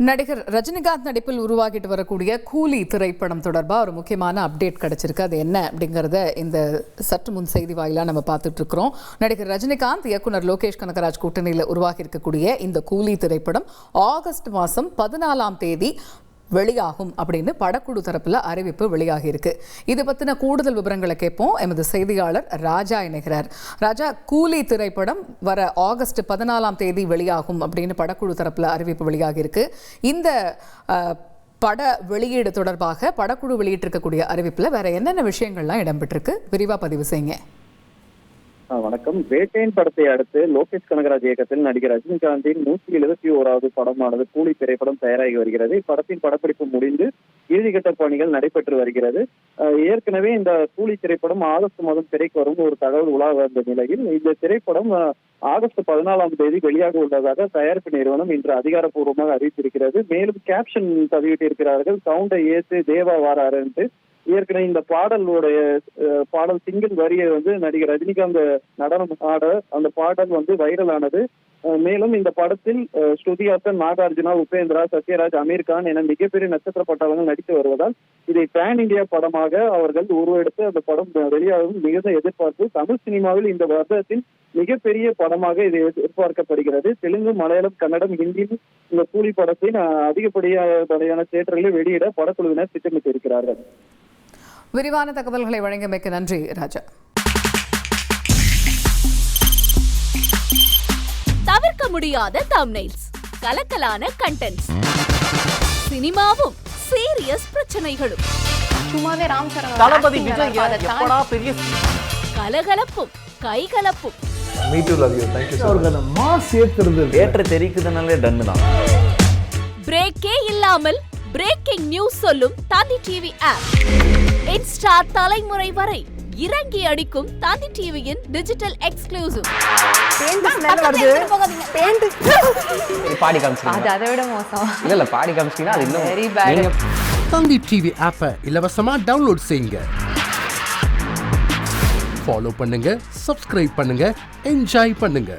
நடிகர் ரஜினிகாந்த் நடிப்பில் உருவாகிட்டு வரக்கூடிய கூலி திரைப்படம் தொடர்பாக ஒரு முக்கியமான அப்டேட் கிடைச்சிருக்கு. அது என்ன அப்படிங்கிறத இந்த சற்று முன் செய்தி வாயிலாக நம்ம பார்த்துட்டு இருக்கிறோம். நடிகர் ரஜினிகாந்த் இயக்குனர் லோகேஷ் கனகராஜ் கூட்டணியில் உருவாகி இருக்கக்கூடிய இந்த கூலி திரைப்படம் ஆகஸ்ட் மாதம் 14ஆம் தேதி வெளியாகும் அப்படின்னு படக்குழு தரப்புல அறிவிப்பு வெளியாகி இருக்கு. இது பத்தின கூடுதல் விவரங்களை கேட்போம். எமது செய்தியாளர் ராஜா இணைகிறார். ராஜா, கூலி திரைப்படம் வர ஆகஸ்ட் 14ஆம் தேதி வெளியாகும் அப்படின்னு படக்குழு தரப்புல அறிவிப்பு வெளியாகி இருக்கு. இந்த பட வெளியீடு தொடர்பாக படக்குழு வெளியிட்டிருக்கக்கூடிய அறிவிப்புல வேற என்னென்ன விஷயங்கள்லாம் இடம்பெற்றிருக்கு, விரிவா பதிவு செய்யுங்க. வணக்கம். வேட்டையன் படத்தை அடுத்து லோகேஷ் கனகராஜ் இயக்கத்தில் நடிகர் ரஜினிகாந்தின் 171வது படமானது கூலி திரைப்படம் தயாராகி வருகிறது. இப்படத்தின் படப்பிடிப்பு முடிந்து இறுதிக்கட்ட பணிகள் நடைபெற்று வருகிறது. ஏற்கனவே இந்த கூலி திரைப்படம் ஆகஸ்ட் மாதம் திரைக்கு வரும் ஒரு தகவல் உலா வந்த நிலையில் இந்த திரைப்படம் ஆகஸ்ட் 14ஆம் தேதி வெளியாக உள்ளதாக தயாரிப்பு நிறுவனம் இன்று அதிகாரப்பூர்வமாக அறிவித்திருக்கிறது. மேலும் கேப்ஷன் பதிவிட்டிருக்கிறார்கள், சவுண்டை ஏற்று தேவா வாராரு என்று. ஏற்கனவே இந்த பாடல் சிங்கிள் வரியை நடிகர் ரஜினிகாந்த் நடனம் ஆட அந்த பாடல் வைரல் ஆனது. மேலும் இந்த படத்தில் ஸ்ருதி ஹாசன், நாகார்ஜுனா, உபேந்திரா, சத்யராஜ், அமீர் கான் என மிகப்பெரிய நட்சத்திர பட்டாளங்கள் நடித்து வருவதால் இதை பேன் இந்தியா படமாக அவர்கள் உருவெடுத்து அந்த படம் வெளியாகும் மிகுந்த எதிர்பார்ப்பு. தமிழ் சினிமாவில் இந்த வருடத்தின் மிகப்பெரிய படமாக இது எதிர்பார்க்கப்படுகிறது. தெலுங்கு, மலையாளம், கன்னடம், ஹிந்தியில் இந்த கூலி படத்தை அதிகப்படியான தியேட்டர்களில் வெளியிட படக்குழுவினர் திட்டமிட்டு இருக்கிறார்கள். விரிவான தகவல்களை வழங்கியமைக்கு நன்றி ராஜா. தவிர்க்க முடியாத தம்ப்நெயில்ஸ், கலக்கலான கண்டென்ட்ஸ், சினிமாவும் சீரியஸ் பிரச்சனைகளும், தளபதி விஜய் எப்படா பெரிய கலகலப்பும் கைகலப்பும், ஏற்ற தெரிக்குதுனாலே டன்னு தான். பிரேக்கே இல்லாமல் பிரேக்கிங் நியூஸ் சொல்லும் தந்தி டிவி ஆப். இன்ஸ்டா தலைமுறை வரை இறங்கி அடிக்கும் தந்தி டிவியின் டிஜிட்டல் எக்ஸ்க்ளூசிவ். பாடி காமிச்சீங்க, அதை விட மோசம். இல்ல பாடி காமிச்சீங்கன்னா அது இன்னும். தந்தி டிவி ஆப்பை இலவசமா டவுன்லோட் செய்யுங்க. ஃபாலோ பண்ணுங்க, சப்ஸ்கிரைப் பண்ணுங்க, என்ஜாய் பண்ணுங்க.